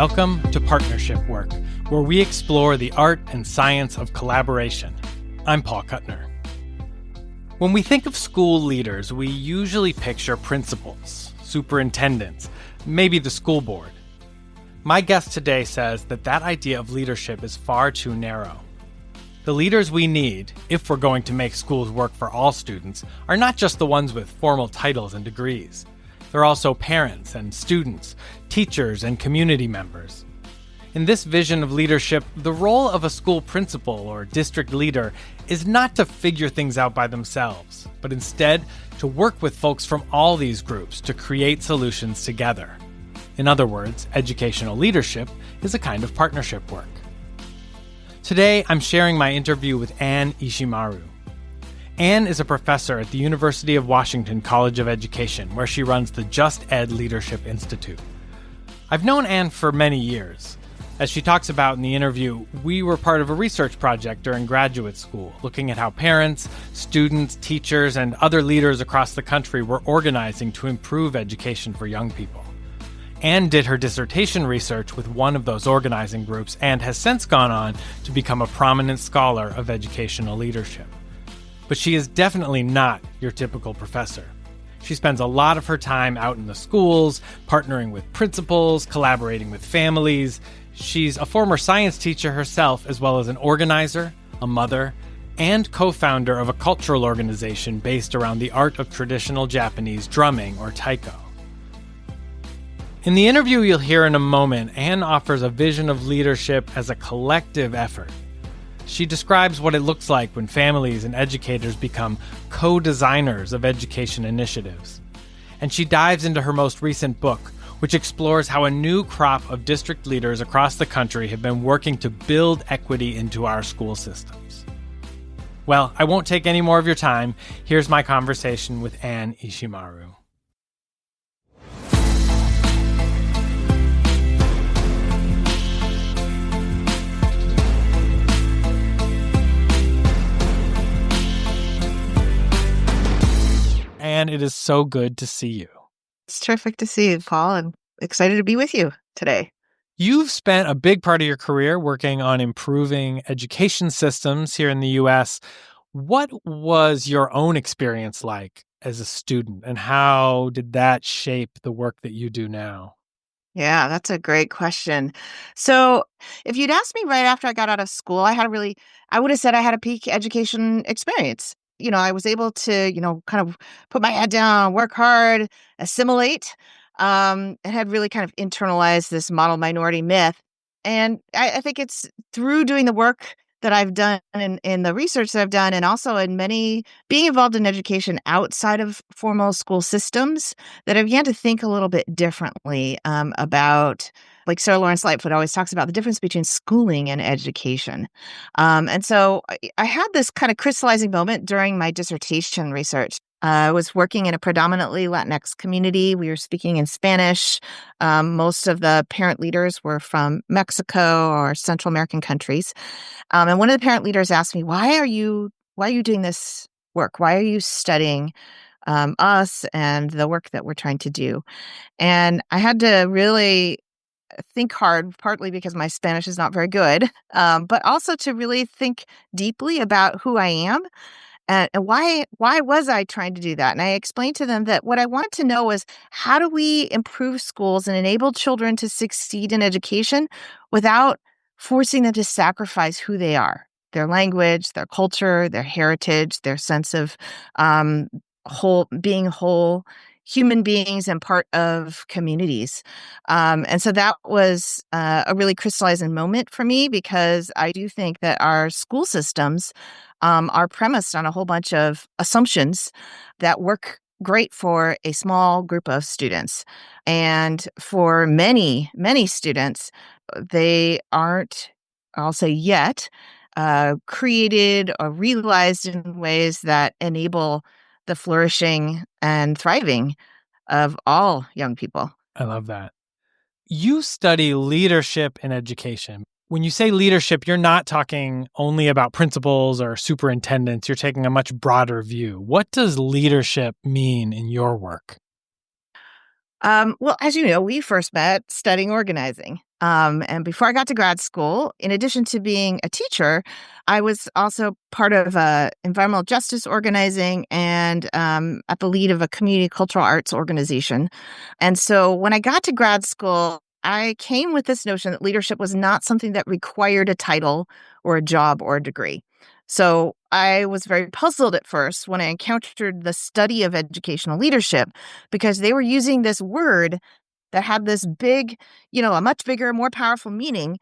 Welcome to Partnership Work, where we explore the art and science of collaboration. I'm Paul Kuttner. When we think of school leaders, we usually picture principals, superintendents, maybe the school board. My guest today says that idea of leadership is far too narrow. The leaders we need, if we're going to make schools work for all students, are not just the ones with formal titles and degrees. They're also parents and students, teachers and community members. In this vision of leadership, the role of a school principal or district leader is not to figure things out by themselves, but instead to work with folks from all these groups to create solutions together. In other words, educational leadership is a kind of partnership work. Today, I'm sharing my interview with Ann Ishimaru. Ann is a professor at the University of Washington College of Education, where she runs the Just Ed Leadership Institute. I've known Ann for many years. As she talks about in the interview, we were part of a research project during graduate school, looking at how parents, students, teachers, and other leaders across the country were organizing to improve education for young people. Ann did her dissertation research with one of those organizing groups and has since gone on to become a prominent scholar of educational leadership. But she is definitely not your typical professor. She spends a lot of her time out in the schools, partnering with principals, collaborating with families. She's a former science teacher herself, as well as an organizer, a mother, and co-founder of a cultural organization based around the art of traditional Japanese drumming, or Taiko. In the interview you'll hear in a moment, Ann offers a vision of leadership as a collective effort. She describes what it looks like when families and educators become co-designers of education initiatives. And she dives into her most recent book, which explores how a new crop of district leaders across the country have been working to build equity into our school systems. Well, I won't take any more of your time. Here's my conversation with Ann Ishimaru. Ann, it is so good to see you. It's terrific to see you, Paul. I'm excited to be with you today. You've spent a big part of your career working on improving education systems here in the U.S. What was your own experience like as a student, and how did that shape the work that you do now? Yeah, that's a great question. So if you'd asked me right after I got out of school, I would have said I had a peak education experience. I was able to, kind of put my head down, work hard, assimilate, and had really kind of internalized this model minority myth. And I think it's through doing the work that I've done in the research that I've done, and also in being involved in education outside of formal school systems, that I began to think a little bit differently about, like Sarah Lawrence Lightfoot always talks about, the difference between schooling and education. And so I had this kind of crystallizing moment during my dissertation research. I was working in a predominantly Latinx community. We were speaking in Spanish. Most of the parent leaders were from Mexico or Central American countries. And one of the parent leaders asked me, why are you doing this work? Why are you studying us and the work that we're trying to do? And I had to really think hard, partly because my Spanish is not very good, but also to really think deeply about who I am. And why was I trying to do that? And I explained to them that what I wanted to know was, how do we improve schools and enable children to succeed in education without forcing them to sacrifice who they are, their language, their culture, their heritage, their sense of being whole human beings and part of communities. And so that was a really crystallizing moment for me, because I do think that our school systems are premised on a whole bunch of assumptions that work great for a small group of students. And for many, many students, they aren't, I'll say yet, created or realized in ways that enable the flourishing and thriving of all young people. I love that. You study leadership in education. When you say leadership, you're not talking only about principals or superintendents. You're taking a much broader view. What does leadership mean in your work? Well, as you know, we first met studying organizing. And before I got to grad school, in addition to being a teacher, I was also part of environmental justice organizing and at the lead of a community cultural arts organization. And so when I got to grad school, I came with this notion that leadership was not something that required a title or a job or a degree. So I was very puzzled at first when I encountered the study of educational leadership because they were using this word that had this big, a much bigger, more powerful meaning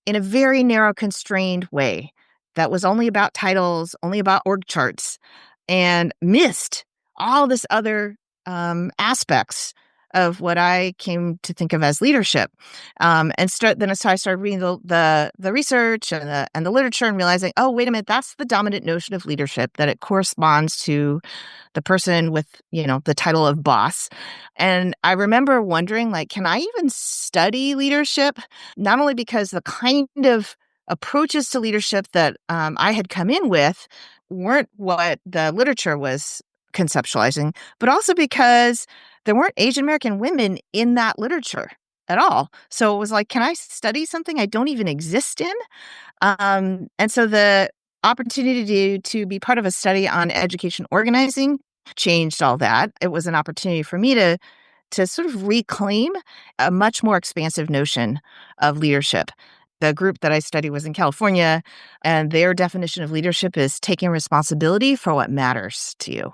in a very narrow, constrained way that was only about titles, only about org charts, and missed all this other aspects of what I came to think of as leadership. Then so I started reading the research and the literature and realizing, oh, wait a minute, that's the dominant notion of leadership, that it corresponds to the person with, the title of boss. And I remember wondering, like, can I even study leadership? Not only because the kind of approaches to leadership that I had come in with weren't what the literature was conceptualizing, but also because there weren't Asian American women in that literature at all. So it was like, can I study something I don't even exist in? And so the opportunity to be part of a study on education organizing changed all that. It was an opportunity for me to sort of reclaim a much more expansive notion of leadership. The group that I studied was in California, and their definition of leadership is taking responsibility for what matters to you.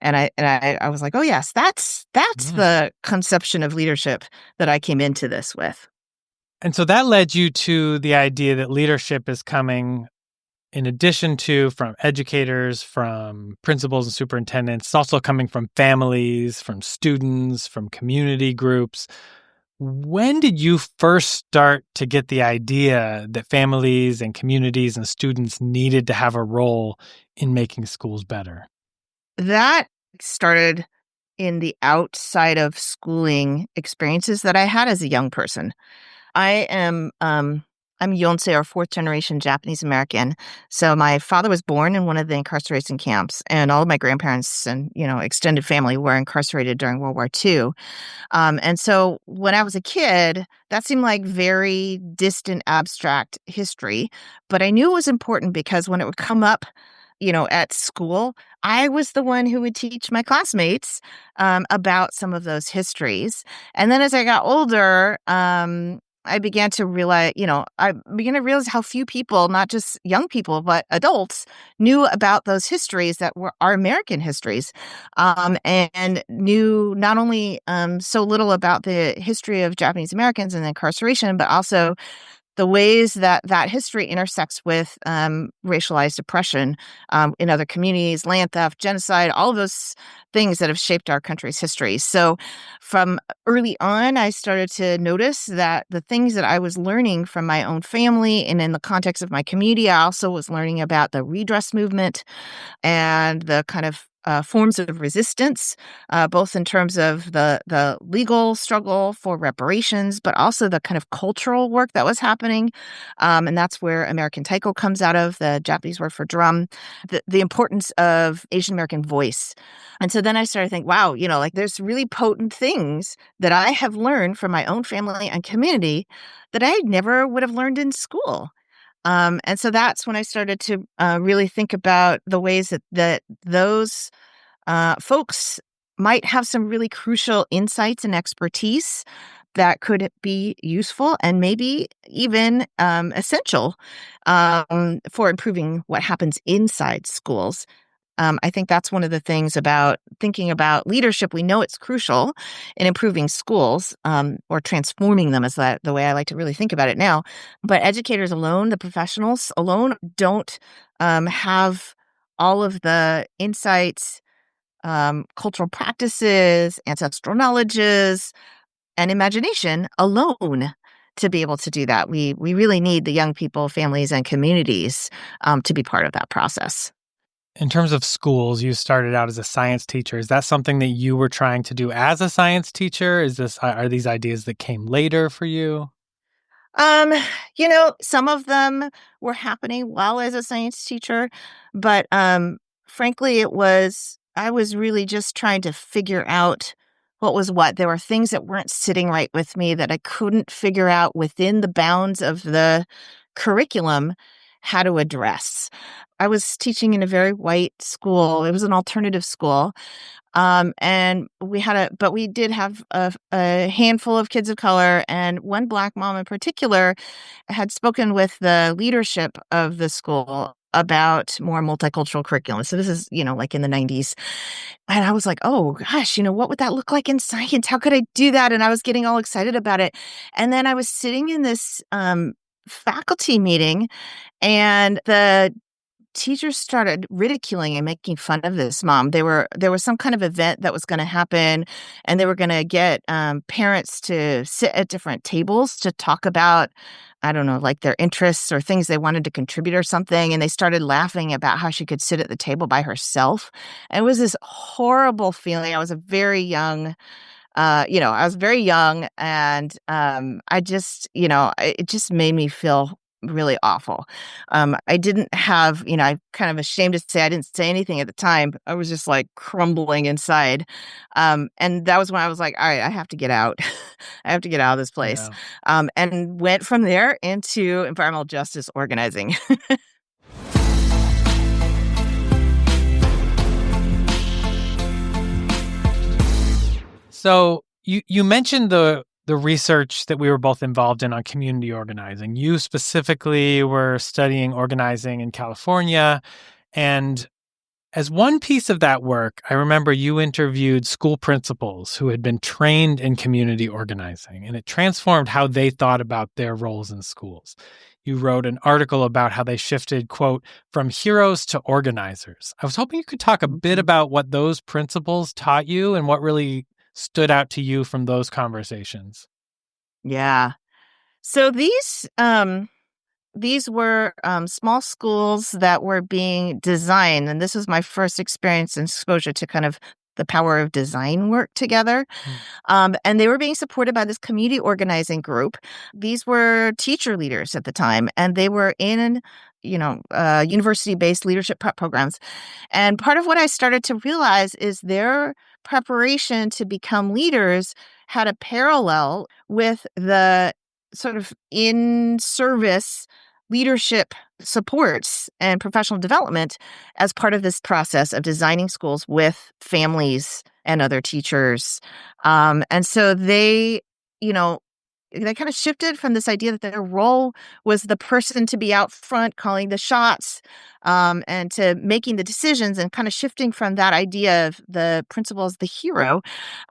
And I was like, oh yes, that's Mm. the conception of leadership that I came into this with. And so that led you to the idea that leadership is coming in addition to from educators, from principals and superintendents. It's also coming from families, from students, from community groups. When did you first start to get the idea that families and communities and students needed to have a role in making schools better? That started in the outside of schooling experiences that I had as a young person. I am I'm Yonsei, or fourth generation Japanese American. So my father was born in one of the incarceration camps, and all of my grandparents and extended family were incarcerated during World War II. And so when I was a kid, that seemed like very distant, abstract history. But I knew it was important because when it would come up, at school, I was the one who would teach my classmates about some of those histories. And then as I got older, I began to realize how few people, not just young people, but adults, knew about those histories that were our American histories, and knew not only so little about the history of Japanese Americans and incarceration, but also the ways that that history intersects with racialized oppression in other communities, land theft, genocide, all of those things that have shaped our country's history. So from early on, I started to notice that the things that I was learning from my own family and in the context of my community, I also was learning about the redress movement and the kind of forms of resistance, both in terms of the legal struggle for reparations, but also the kind of cultural work that was happening. And that's where American Taiko comes out of, the Japanese word for drum, the importance of Asian American voice. And so then I started to think, wow, like there's really potent things that I have learned from my own family and community that I never would have learned in school. And so that's when I started to really think about the ways that those folks might have some really crucial insights and expertise that could be useful and maybe even essential for improving what happens inside schools. I think that's one of the things about thinking about leadership. We know it's crucial in improving schools or transforming them, is that the way I like to really think about it now. But educators alone, the professionals alone, don't have all of the insights, cultural practices, ancestral knowledges, and imagination alone to be able to do that. We really need the young people, families, and communities to be part of that process. In terms of schools, you started out as a science teacher. Is that something that you were trying to do as a science teacher? Are these ideas that came later for you? Um, some of them were happening while as a science teacher, but frankly, I was really just trying to figure out what was what. There were things that weren't sitting right with me that I couldn't figure out within the bounds of the curriculum how to address. I was teaching in a very white school. It was an alternative school. And but we did have a handful of kids of color, and one Black mom in particular had spoken with the leadership of the school about more multicultural curriculum. So this is, like in the 90s. And I was like, oh gosh, what would that look like in science? How could I do that? And I was getting all excited about it. And then I was sitting in this faculty meeting, and the teachers started ridiculing and making fun of this mom. There was some kind of event that was going to happen, and they were going to get parents to sit at different tables to talk about, I don't know, like their interests or things they wanted to contribute or something. And they started laughing about how she could sit at the table by herself. And it was this horrible feeling. I was a very young I was very young, and I just, it just made me feel really awful. I didn't have, I'm kind of ashamed to say I didn't say anything at the time. But I was just like crumbling inside. And that was when I was like, all right, I have to get out. I have to get out of this place. Yeah. And went from there into environmental justice organizing. So you mentioned the research that we were both involved in on community organizing. You specifically were studying organizing in California. And as one piece of that work, I remember you interviewed school principals who had been trained in community organizing, and it transformed how they thought about their roles in schools. You wrote an article about how they shifted, quote, from heroes to organizers. I was hoping you could talk a bit about what those principles taught you and what really stood out to you from those conversations. Yeah. So these were small schools that were being designed, and this was my first experience and exposure to kind of the power of design work together. And they were being supported by this community organizing group. These were teacher leaders at the time, and they were in, university-based leadership prep programs. And part of what I started to realize is their preparation to become leaders had a parallel with the sort of in-service leadership supports and professional development as part of this process of designing schools with families and other teachers. And so they kind of shifted from this idea that their role was the person to be out front calling the shots, and to making the decisions, and kind of shifting from that idea of the principal as the hero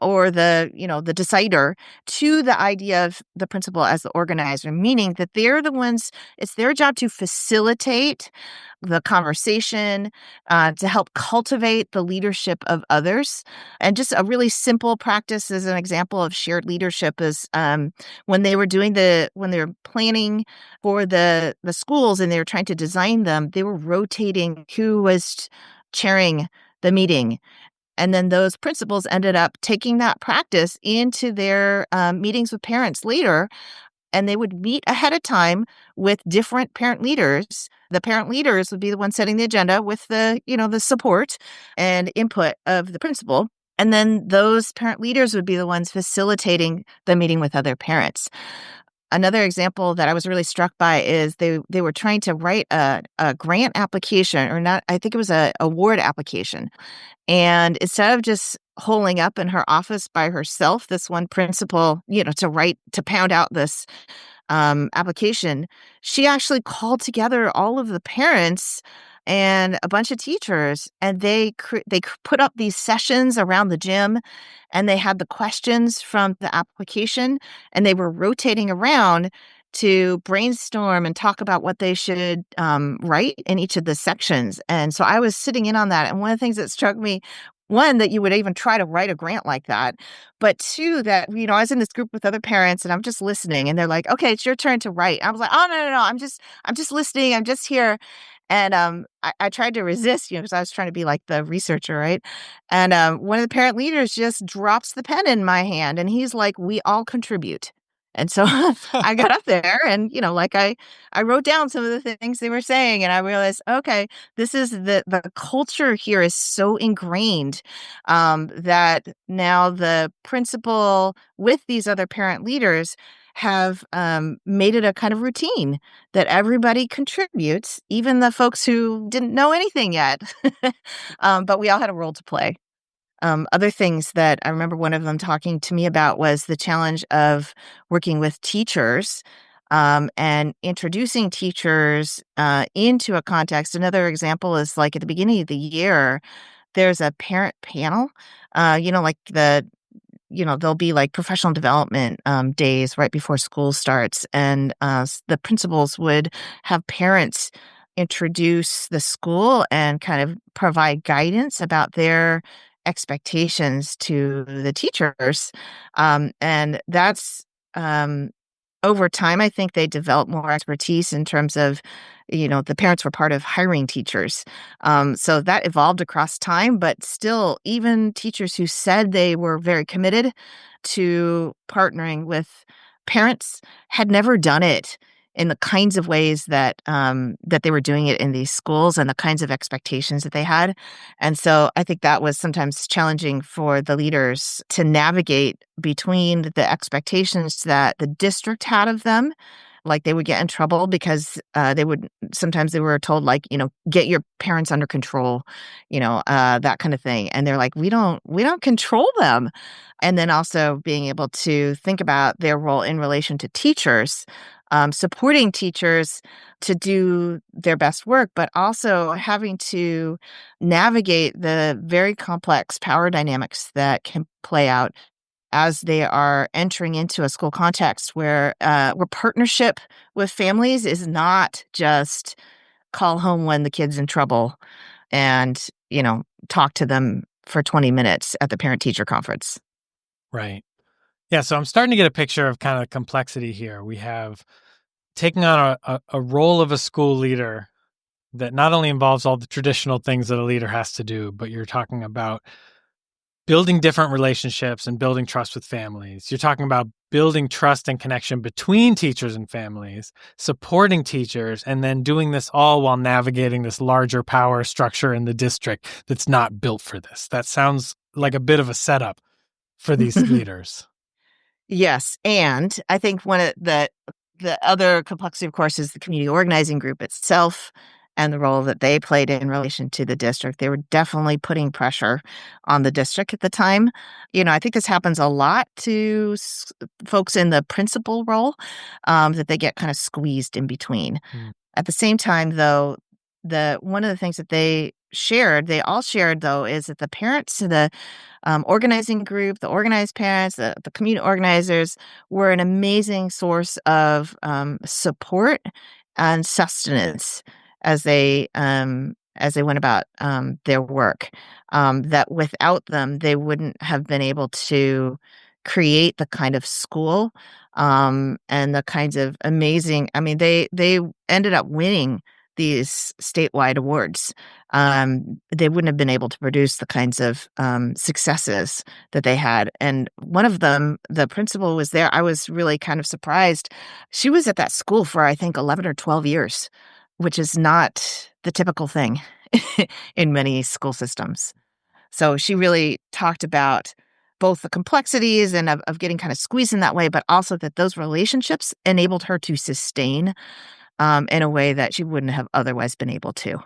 or the decider, to the idea of the principal as the organizer, meaning that they're the ones, it's their job to facilitate the conversation, to help cultivate the leadership of others. And just a really simple practice as an example of shared leadership is when they were planning for the schools and they were trying to design them, they were rotating who was chairing the meeting. And then those principals ended up taking that practice into their meetings with parents later, and they would meet ahead of time with different parent leaders. The parent leaders would be the ones setting the agenda with the support and input of the principal. And then those parent leaders would be the ones facilitating the meeting with other parents. Another example that I was really struck by is they were trying to write a grant application, or not, I think it was a award application. And instead of just holing up in her office by herself, this one principal, to pound out this application, she actually called together all of the parents and a bunch of teachers, and they put up these sessions around the gym, and they had the questions from the application, and they were rotating around to brainstorm and talk about what they should write in each of the sections. And so I was sitting in on that. And one of the things that struck me, one, that you would even try to write a grant like that, but two, that, I was in this group with other parents and I'm just listening, and they're like, okay, it's your turn to write. I was like, oh, no, I'm just listening. I'm just here. And I tried to resist, because I was trying to be like the researcher, right? And one of the parent leaders just drops the pen in my hand, and he's like, we all contribute. And so I got up there and, like I wrote down some of the things they were saying, and I realized, okay, this is the culture here is so ingrained that now the principal with these other parent leaders have made it a kind of routine that everybody contributes, even the folks who didn't know anything yet. But we all had a role to play. Other things that I remember one of them talking to me about was the challenge of working with teachers and introducing teachers into a context. Another example is like at the beginning of the year, there's a parent panel, like there'll be like professional development days right before school starts. And the principals would have parents introduce the school and kind of provide guidance about their expectations to the teachers. And that's over time, I think they developed more expertise in terms of, the parents were part of hiring teachers. So that evolved across time, but still, even teachers who said they were very committed to partnering with parents had never done it in the kinds of ways that they were doing it in these schools and the kinds of expectations that they had. And so I think that was sometimes challenging for the leaders to navigate between the expectations that the district had of them. Like they would get in trouble because sometimes they were told like, get your parents under control, that kind of thing. And they're like, we don't control them. And then also being able to think about their role in relation to teachers, supporting teachers to do their best work, but also having to navigate the very complex power dynamics that can play out as they are entering into a school context where partnership with families is not just call home when the kid's in trouble and, talk to them for 20 minutes at the parent-teacher conference. Right. Yeah, so I'm starting to get a picture of kind of the complexity here. We have taking on a role of a school leader that not only involves all the traditional things that a leader has to do, but you're talking about building different relationships and building trust with families. You're talking about building trust and connection between teachers and families, supporting teachers, and then doing this all while navigating this larger power structure in the district that's not built for this. That sounds like a bit of a setup for these leaders. Yes, and I think one of the other complexity, of course, is the community organizing group itself and the role that they played in relation to the district. They were definitely putting pressure on the district at the time. I think this happens a lot to folks in the principal role, that they get kind of squeezed in between. At the same time, though, one of the things that they all shared, though, is that the parents, the organizing group, the organized parents, the community organizers were an amazing source of support and sustenance as they went about their work. That without them, they wouldn't have been able to create the kind of school and the kinds of amazing. I mean, they ended up winning these statewide awards. They wouldn't have been able to produce the kinds of successes that they had. And one of them, the principal was there. I was really kind of surprised. She was at that school for, I think, 11 or 12 years, which is not the typical thing in many school systems. So she really talked about both the complexities and of getting kind of squeezed in that way, but also that those relationships enabled her to sustain in a way that she wouldn't have otherwise been able to.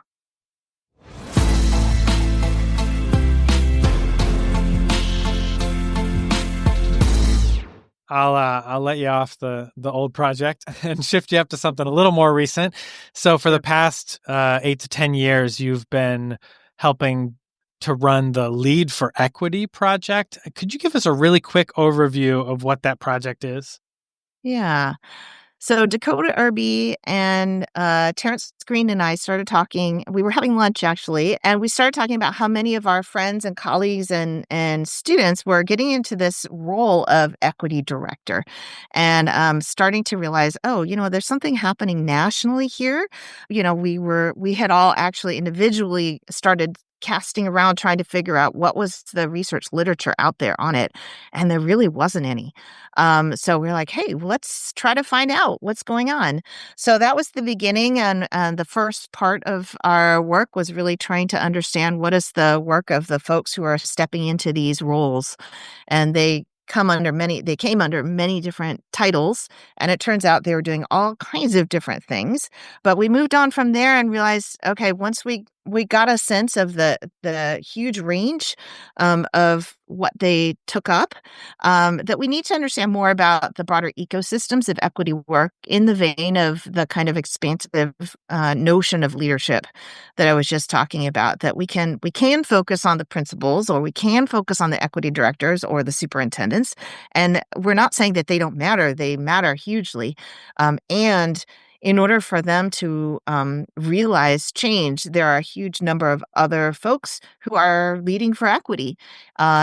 I'll let you off the old project and shift you up to something a little more recent. So for the past 8 to 10 years, you've been helping to run the Lead for Equity project. Could you give us a really quick overview of what that project is? Yeah. So Dakota Irby and Terrence Green and I started talking. We were having lunch, actually, and we started talking about how many of our friends and colleagues and students were getting into this role of equity director and starting to realize, oh, there's something happening nationally here. We had all actually individually started casting around trying to figure out what was the research literature out there on it, and there really wasn't any. So we're like, hey, let's try to find out what's going on. So that was the beginning, and the first part of our work was really trying to understand what is the work of the folks who are stepping into these roles, and they came under many different titles, and it turns out they were doing all kinds of different things. But we moved on from there and realized, okay, once we got a sense of the huge range of what they took up, that we need to understand more about the broader ecosystems of equity work in the vein of the kind of expansive notion of leadership that I was just talking about. That we can focus on the principals, or we can focus on the equity directors or the superintendents, and we're not saying that they don't matter. They matter hugely, and in order for them to realize change, there are a huge number of other folks who are leading for equity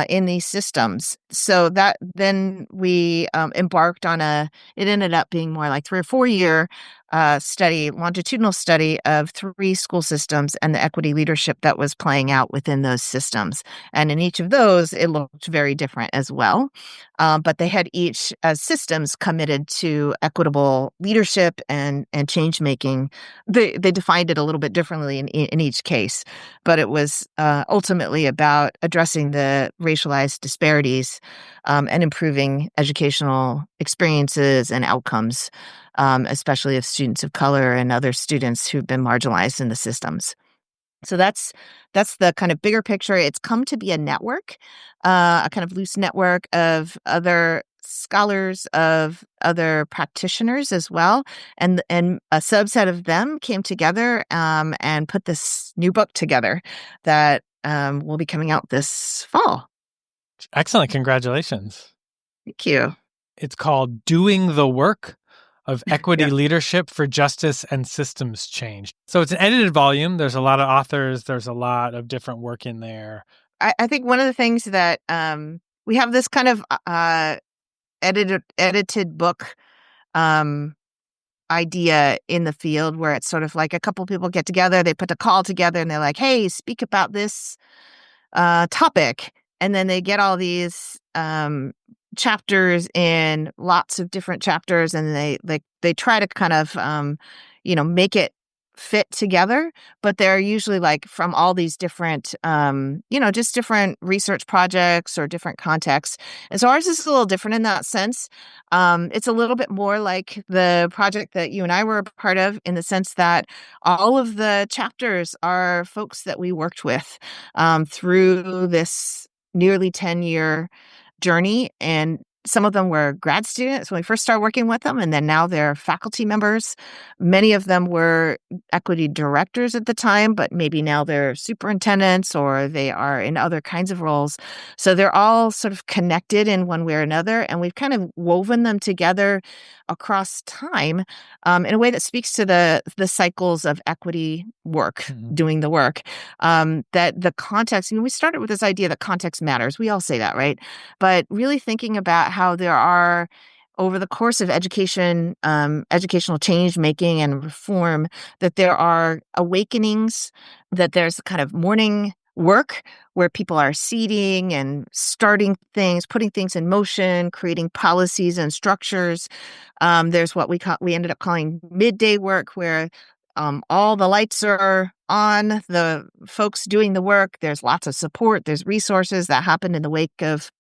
in these systems. So that then we embarked on it ended up being more like 3 or 4 year longitudinal study of 3 school systems and the equity leadership that was playing out within those systems. And in each of those, it looked very different as well. But they had each, as systems, committed to equitable leadership and change making. They defined it a little bit differently in each case, but it was ultimately about addressing the racialized disparities and improving educational experiences and outcomes, especially of students of color and other students who've been marginalized in the systems. So that's the kind of bigger picture. It's come to be a network, a kind of loose network of other scholars, of other practitioners as well, and a subset of them came together and put this new book together that will be coming out this fall. Excellent. Congratulations. Thank you. It's called Doing the Work of Equity Yeah. Leadership for Justice and Systems Change. So it's an edited volume. There's a lot of authors. There's a lot of different work in there. I think one of the things that we have this kind of edited book idea in the field, where it's sort of like a couple people get together, they put a call together, and they're like, hey, speak about this topic. And then they get all these chapters in lots of different chapters, and they try to kind of make it fit together, but they're usually like from all these different just different research projects or different contexts. And so ours is a little different in that sense. It's a little bit more like the project that you and I were a part of, in the sense that all of the chapters are folks that we worked with through this nearly 10-year journey. And some of them were grad students when we first started working with them, and then now they're faculty members. Many of them were equity directors at the time, but maybe now they're superintendents, or they are in other kinds of roles. So they're all sort of connected in one way or another, and we've kind of woven them together across time in a way that speaks to the cycles of equity work, doing the work. That the context, we started with this idea that context matters. We all say that, right? But really thinking about how there are, over the course of education, educational change making and reform, that there are awakenings, that there's kind of morning work where people are seeding and starting things, putting things in motion, creating policies and structures. There's what we ended up calling midday work, where all the lights are on, the folks doing the work. There's lots of support. There's resources that happened in the wake of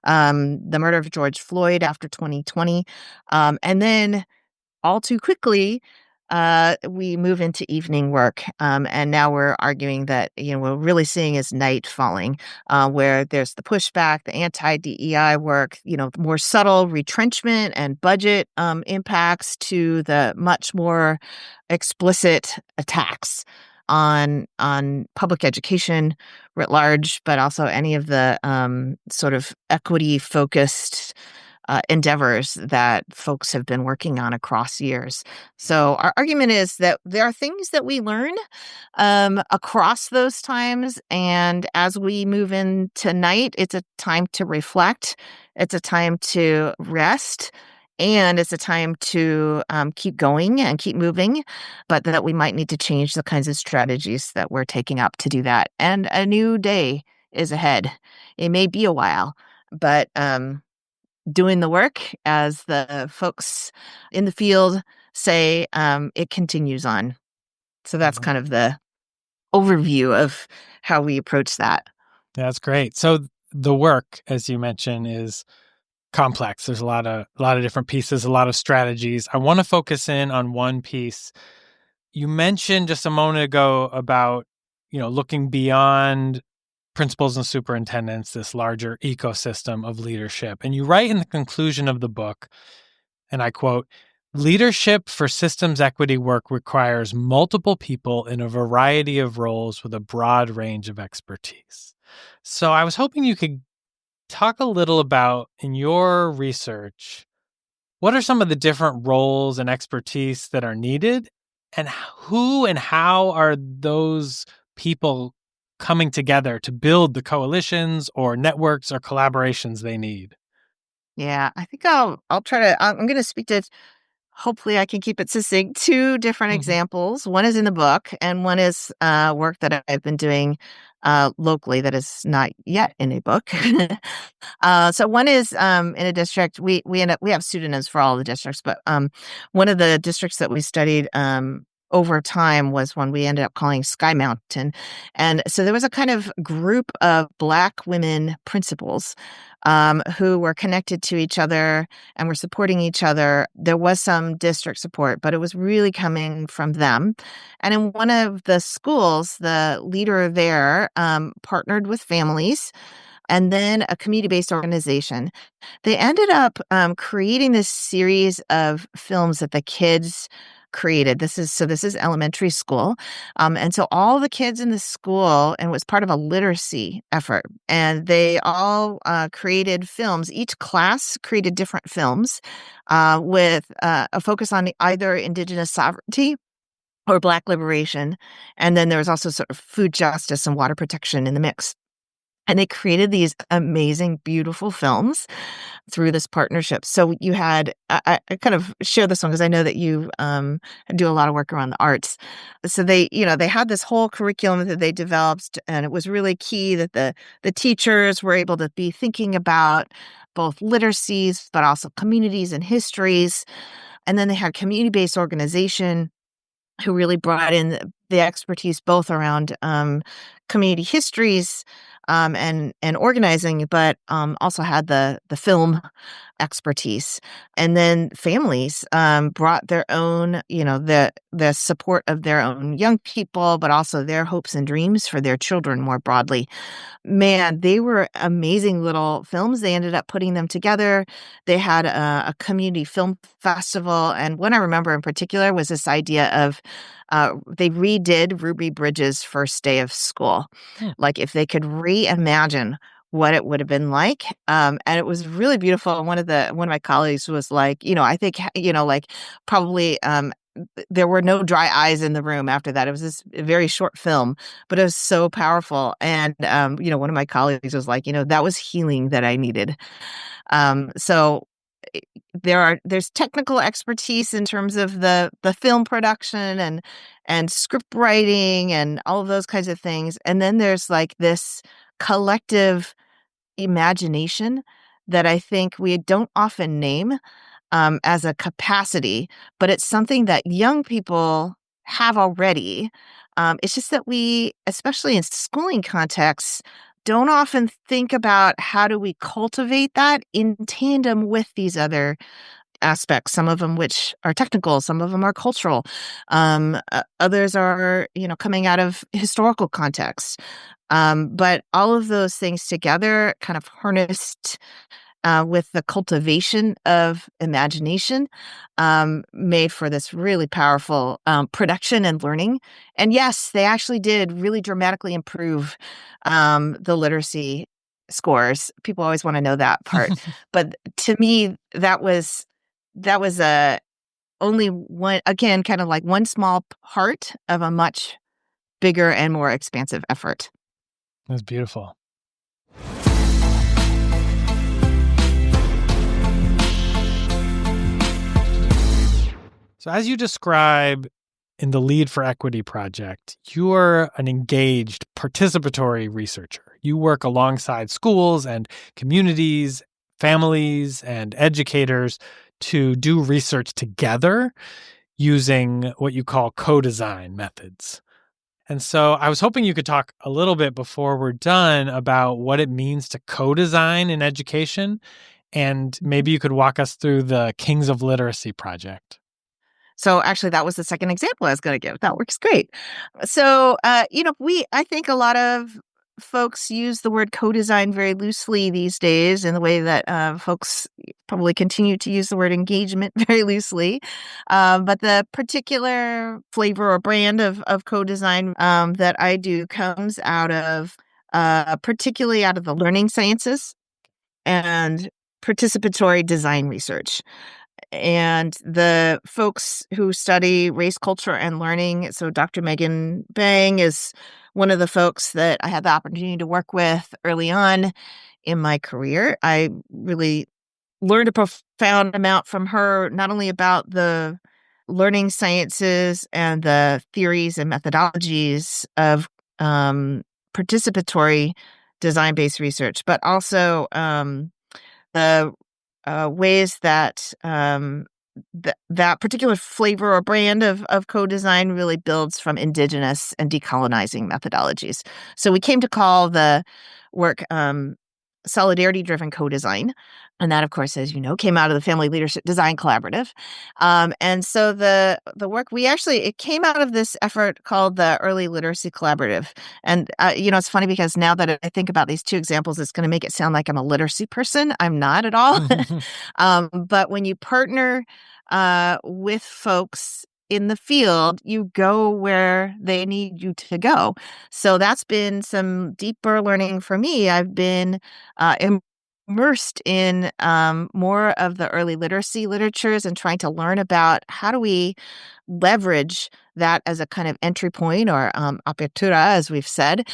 the murder of George Floyd after 2020. And then all too quickly, we move into evening work. And now we're arguing that, we're really seeing is night falling, where there's the pushback, the anti-DEI work, more subtle retrenchment and budget impacts, to the much more explicit attacks on public education writ large, but also any of the sort of equity focused endeavors that folks have been working on across years. So our argument is that there are things that we learn across those times, and as we move into night, it's a time to reflect. It's a time to rest and it's a time to keep going and keep moving, but that we might need to change the kinds of strategies that we're taking up to do that. And a new day is ahead. It may be a while, but doing the work, as the folks in the field say, it continues on. So that's Mhm. kind of the overview of how we approach that. That's great. So the work, as you mentioned, is complex. There's a lot of different pieces, a lot of strategies. I want to focus in on one piece. You mentioned just a moment ago about, looking beyond principals and superintendents, this larger ecosystem of leadership. And you write in the conclusion of the book, and I quote, "Leadership for systems equity work requires multiple people in a variety of roles with a broad range of expertise." So I was hoping you could talk a little about, in your research, what are some of the different roles and expertise that are needed, and who and how are those people coming together to build the coalitions or networks or collaborations they need? Yeah, I think I'll try to. I'm going to speak to. Hopefully, I can keep it succinct. Two different Mhm. examples. One is in the book, and one is work that I've been doing locally that is not yet in a book. So one is in a district. We have pseudonyms for all the districts, but one of the districts that we studied over time was one we ended up calling Sky Mountain, and so there was a kind of group of Black women principals who were connected to each other and were supporting each other. There was some district support, but it was really coming from them. And in one of the schools, the leader there partnered with families and then a community-based organization. They ended up creating this series of films that the kids created. This is elementary school, and so all the kids in the school, and it was part of a literacy effort, and they all created films. Each class created different films with a focus on either Indigenous sovereignty or Black liberation, and then there was also sort of food justice and water protection in the mix. And they created these amazing, beautiful films through this partnership. So you had, I kind of share this one because I know that you do a lot of work around the arts. So they had this whole curriculum that they developed, and it was really key that the teachers were able to be thinking about both literacies, but also communities and histories. And then they had community-based organization who really brought in the expertise both around community histories and organizing, but also had the film expertise. And then families brought their own, the support of their own young people, but also their hopes and dreams for their children more broadly. Man, they were amazing little films. They ended up putting them together. They had a community film festival, and what I remember in particular was this idea of they redid Ruby Bridges' first day of school. Hmm. Like if they could reimagine what it would have been like, and it was really beautiful. And one of my colleagues was like, I think like probably there were no dry eyes in the room after that. It was this very short film, but it was so powerful. And one of my colleagues was like, that was healing that I needed. So i- there's technical expertise in terms of the film production and script writing and all of those kinds of things. And then there's like this collective imagination that I think we don't often name as a capacity, but it's something that young people have already. It's just that we, especially in schooling contexts, don't often think about how do we cultivate that in tandem with these other aspects, some of them which are technical, some of them are cultural, others are, coming out of historical contexts. But all of those things together kind of harnessed with the cultivation of imagination, made for this really powerful production and learning. And yes, they actually did really dramatically improve the literacy scores. People always want to know that part, but to me, that was a only one, again, kind of like one small part of a much bigger and more expansive effort. That's beautiful. So, as you describe in the Lead for Equity project, you are an engaged, participatory researcher. You work alongside schools and communities, families, and educators to do research together using what you call co-design methods. And so I was hoping you could talk a little bit before we're done about what it means to co-design in education, and maybe you could walk us through the Kings of Literacy project. So actually, that was the second example I was going to give. That works great. So, I think a lot of folks use the word co-design very loosely these days in the way that folks probably continue to use the word engagement very loosely. But the particular flavor or brand of co-design that I do comes out of particularly out of the learning sciences and participatory design research. And the folks who study race, culture, and learning, so Dr. Megan Bang is one of the folks that I had the opportunity to work with early on in my career. I really learned a profound amount from her, not only about the learning sciences and the theories and methodologies of participatory design-based research, but also the ways that that particular flavor or brand of co-design really builds from indigenous and decolonizing methodologies. So we came to call the work solidarity-driven co-design. And that, of course, as you know, came out of the Family Leadership Design Collaborative. And so the work, it came out of this effort called the Early Literacy Collaborative. And, it's funny because now that I think about these two examples, it's going to make it sound like I'm a literacy person. I'm not at all. But when you partner with folks in the field, you go where they need you to go. So that's been some deeper learning for me. I've been immersed in more of the early literacy literatures and trying to learn about how do we leverage that as a kind of entry point or apertura, as we've said,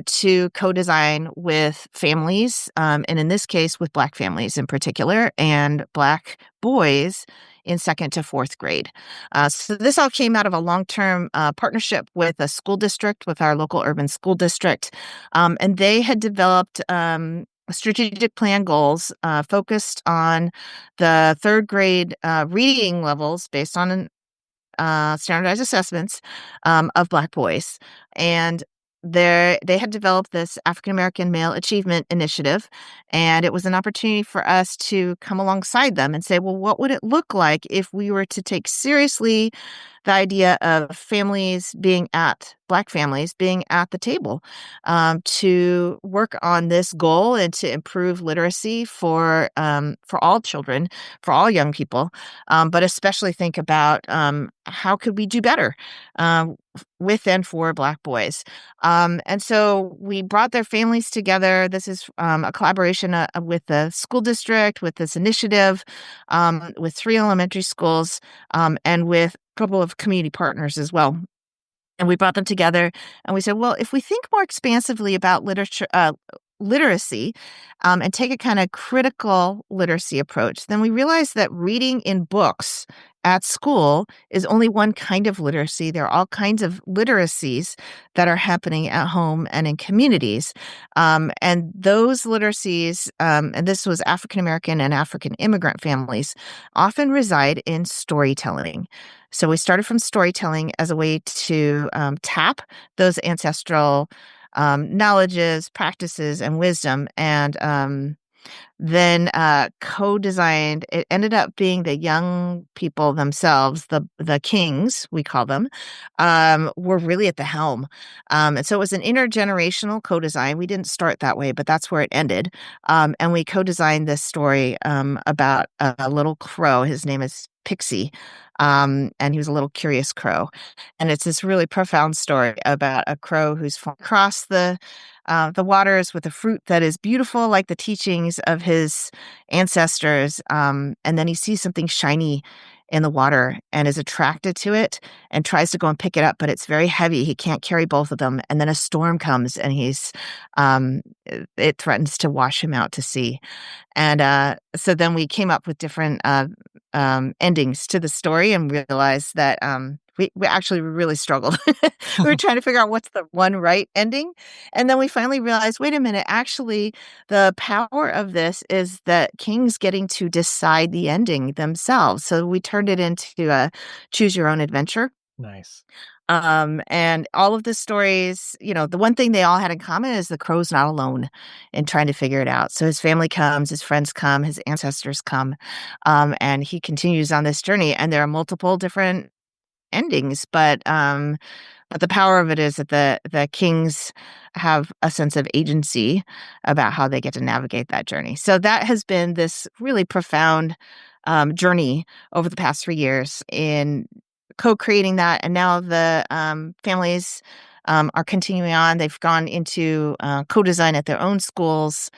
to co-design with families, and in this case, with Black families in particular, and Black boys in second to fourth grade. So this all came out of a long-term partnership with a school district, with our local urban school district, and they had developed strategic plan goals focused on the third grade reading levels based on standardized assessments of Black boys. And they had developed this African American Male Achievement Initiative, and it was an opportunity for us to come alongside them and say, well, what would it look like if we were to take seriously the idea of Black families being at the table to work on this goal and to improve literacy for all children, for all young people, but especially think about how could we do better with and for Black boys. And so we brought their families together. This is a collaboration with the school district, with this initiative, with 3 elementary schools, and with a couple of community partners as well. And we brought them together and we said, well, if we think more expansively about literacy and take a kind of critical literacy approach, then we realize that reading in books at school is only one kind of literacy. There are all kinds of literacies that are happening at home and in communities. And those literacies, and this was African American and African immigrant families, often reside in storytelling. So we started from storytelling as a way to tap those ancestral knowledges, practices, and wisdom, and then co-designed. It ended up being the young people themselves, the kings, we call them, were really at the helm. And so it was an intergenerational co-design. We didn't start that way, but that's where it ended. And we co-designed this story about a little crow. His name is Pixie. And he was a little curious crow. And it's this really profound story about a crow who's flown across the waters with a fruit that is beautiful, like the teachings of his ancestors. And then he sees something shiny in the water and is attracted to it and tries to go and pick it up, but it's very heavy. He can't carry both of them. And then a storm comes and it threatens to wash him out to sea. And so then we came up with different endings to the story and realized that we actually really struggled. We were trying to figure out what's the one right ending. And then we finally realized, wait a minute, actually, the power of this is that kings getting to decide the ending themselves. So we turned it into a choose your own adventure. Nice. And all of the stories, the one thing they all had in common is the crow's not alone in trying to figure it out. So his family comes, his friends come, his ancestors come, and he continues on this journey. And there are multiple different endings, but the power of it is that the kings have a sense of agency about how they get to navigate that journey. So that has been this really profound journey over the past 3 years in co-creating that. And now the families are continuing on. They've gone into co-design at their own schools.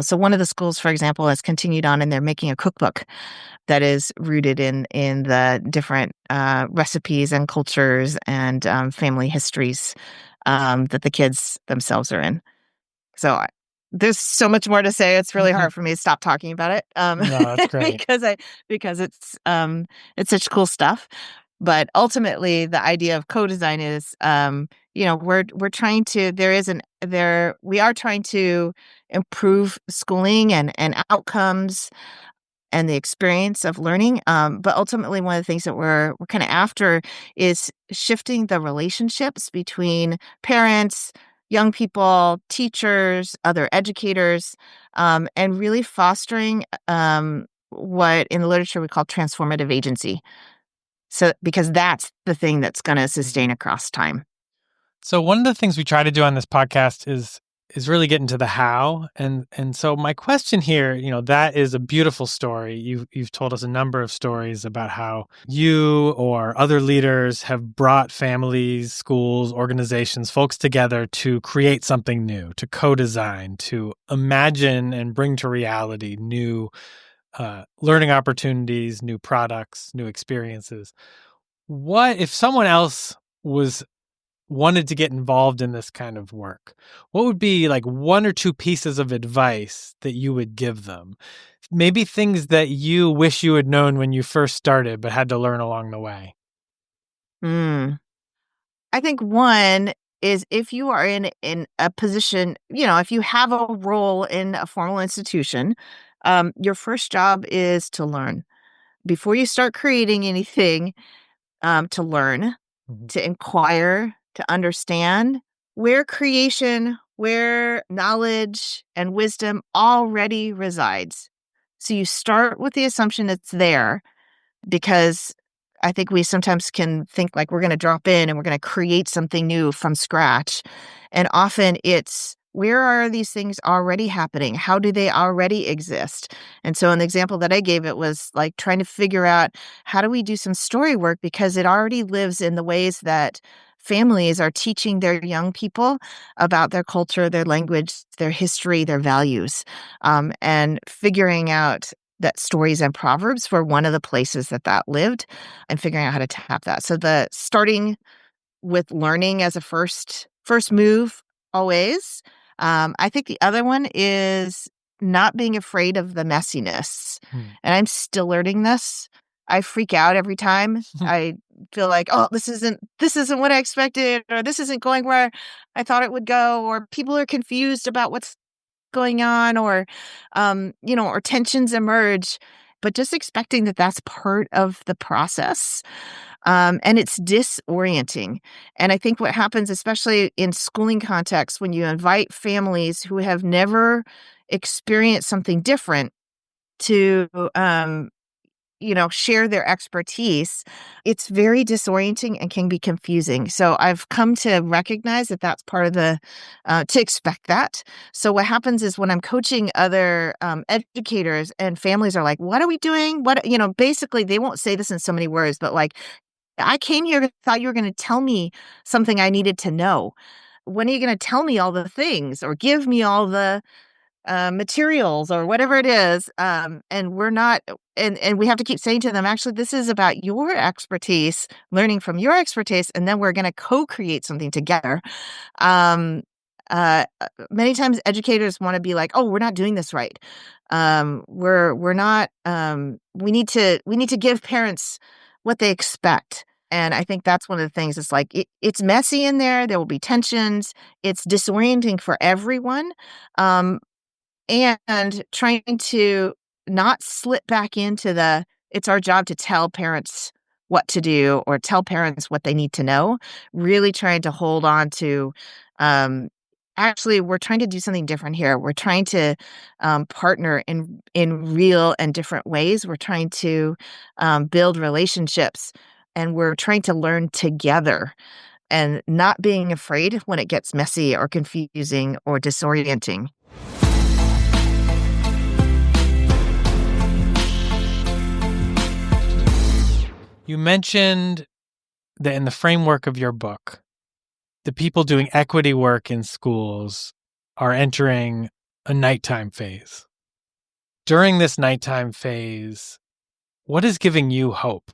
So one of the schools, for example, has continued on and they're making a cookbook that is rooted in the different recipes and cultures and family histories that the kids themselves are in. So there's so much more to say. It's really hard for me to stop talking about it No, that's great. because it's such cool stuff. But ultimately, the idea of co-design is, we're trying to. We are trying to improve schooling and outcomes and the experience of learning. But ultimately, one of the things that we're kind of after is shifting the relationships between parents, young people, teachers, other educators, and really fostering what in the literature we call transformative agency. So, because that's the thing that's going to sustain across time. So one of the things we try to do on this podcast is really get into the how. And so my question here, that is a beautiful story. You've told us a number of stories about how you or other leaders have brought families, schools, organizations, folks together to create something new, to co-design, to imagine and bring to reality new learning opportunities, new products, new experiences. What if someone else wanted to get involved in this kind of work? What would be like one or two pieces of advice that you would give them? Maybe things that you wish you had known when you first started, but had to learn along the way. I think one is if you are in a position, if you have a role in a formal institution, your first job is to learn. Before you start creating anything, to learn, to inquire, to understand where knowledge and wisdom already resides. So you start with the assumption it's there because I think we sometimes can think like we're going to drop in and we're going to create something new from scratch. And often it's where are these things already happening? How do they already exist? And so, an example that I gave, it was like trying to figure out how do we do some story work because it already lives in the ways that families are teaching their young people about their culture, their language, their history, their values, and figuring out that stories and proverbs were one of the places that lived and figuring out how to tap that. So the starting with learning as a first move always. I think the other one is not being afraid of the messiness. And I'm still learning this. I freak out every time. I feel like, oh, this isn't what I expected, or this isn't going where I thought it would go, or people are confused about what's going on, or or tensions emerge, but just expecting that that's part of the process. And it's disorienting. And I think what happens, especially in schooling contexts, when you invite families who have never experienced something different to share their expertise, it's very disorienting and can be confusing. So I've come to recognize that that's part of to expect that. So what happens is when I'm coaching other educators and families are like, what are we doing? Basically they won't say this in so many words, but like, I came here, thought you were going to tell me something I needed to know. When are you going to tell me all the things or give me all the materials or whatever it is? And we're not, and we have to keep saying to them, actually, this is about your expertise, learning from your expertise, and then we're going to co-create something together. Many times educators want to be like, oh, we're not doing this right. We're not. We need to give parents what they expect. And I think that's one of the things. It's like it's messy in there. There will be tensions. It's disorienting for everyone. Um, and trying to not slip back into it's our job to tell parents what to do or tell parents what they need to know. Really trying to hold on to, um, actually, we're trying to do something different here. We're trying to partner in real and different ways. We're trying to build relationships, and we're trying to learn together and not being afraid when it gets messy or confusing or disorienting. You mentioned that in the framework of your book, the people doing equity work in schools are entering a nighttime phase. During this nighttime phase, what is giving you hope?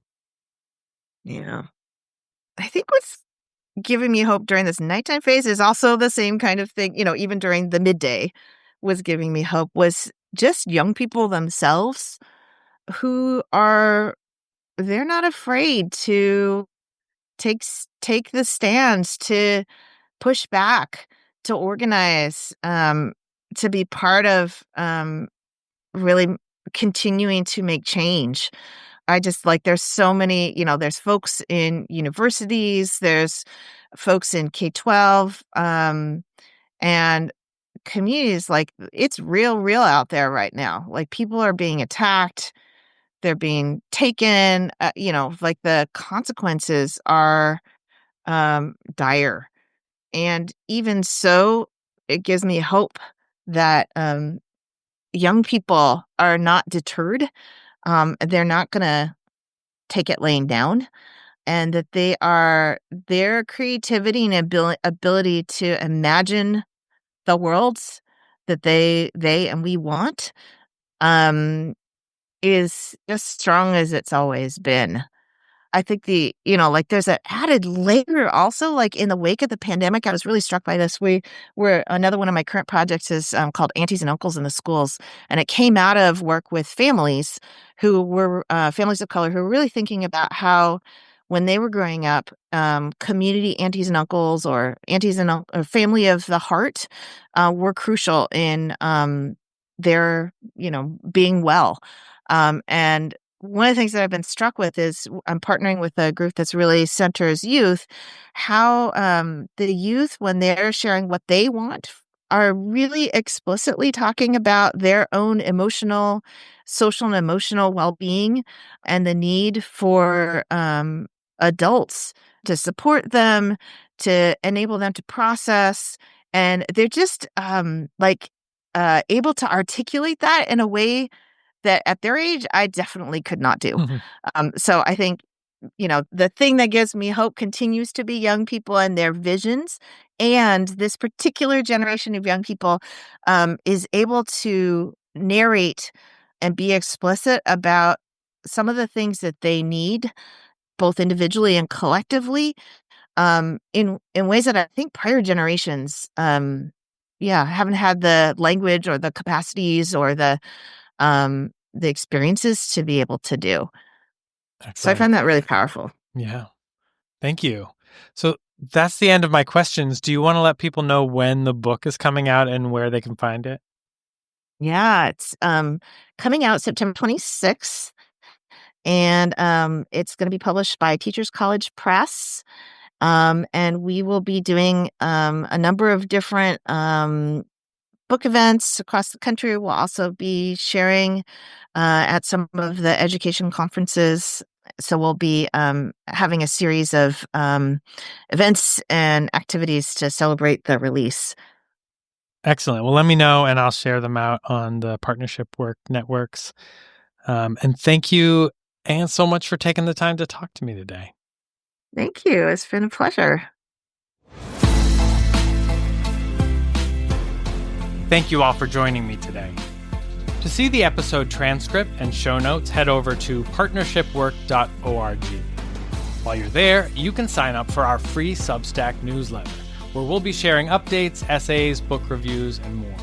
Yeah. I think what's giving me hope during this nighttime phase is also the same kind of thing, even during the midday was giving me hope, was just young people themselves who they're not afraid to take the stands, to push back, to organize, to be part of really continuing to make change. I just like there's so many, there's folks in universities, there's folks in K-12, and communities. Like it's real out there right now. Like people are being attacked, they're being taken, like the consequences are dire. And even so, it gives me hope that young people are not deterred. They're not going to take it laying down, and that their creativity and ability to imagine the worlds that they and we want is as strong as it's always been. I think like there's an added layer also, like in the wake of the pandemic, I was really struck by this. We're another one of my current projects is called Aunties and Uncles in the Schools. And it came out of work with families who were families of color who were really thinking about how when they were growing up, community aunties and uncles or or family of the heart were crucial in their, being well. And one of the things that I've been struck with is I'm partnering with a group that's really centers youth, how the youth, when they're sharing what they want, are really explicitly talking about their own social and emotional well-being and the need for adults to support them, to enable them to process. And they're just able to articulate that in a way that at their age, I definitely could not do. So I think, the thing that gives me hope continues to be young people and their visions. And this particular generation of young people is able to narrate and be explicit about some of the things that they need, both individually and collectively, in ways that I think prior generations, haven't had the language or the capacities or the experiences to be able to do. Excellent. So I find that really powerful. Yeah. Thank you. So that's the end of my questions. Do you want to let people know when the book is coming out and where they can find it? Yeah, it's coming out September 26th, and it's going to be published by Teachers College Press. And we will be doing a number of different book events across the country. We'll also be sharing at some of the education conferences. So we'll be having a series of events and activities to celebrate the release. Excellent. Well, let me know and I'll share them out on the partnership work networks. And thank you, Ann, so much for taking the time to talk to me today. Thank you. It's been a pleasure. Thank you all for joining me today. To see the episode transcript and show notes, head over to partnershipwork.org. While you're there, you can sign up for our free Substack newsletter, where we'll be sharing updates, essays, book reviews, and more.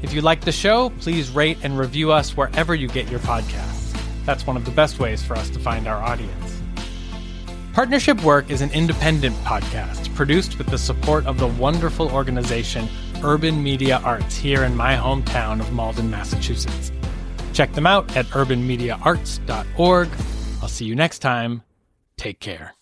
If you like the show, please rate and review us wherever you get your podcasts. That's one of the best ways for us to find our audience. Partnership Work is an independent podcast produced with the support of the wonderful organization Urban Media Arts here in my hometown of Malden, Massachusetts. Check them out at urbanmediaarts.org. I'll see you next time. Take care.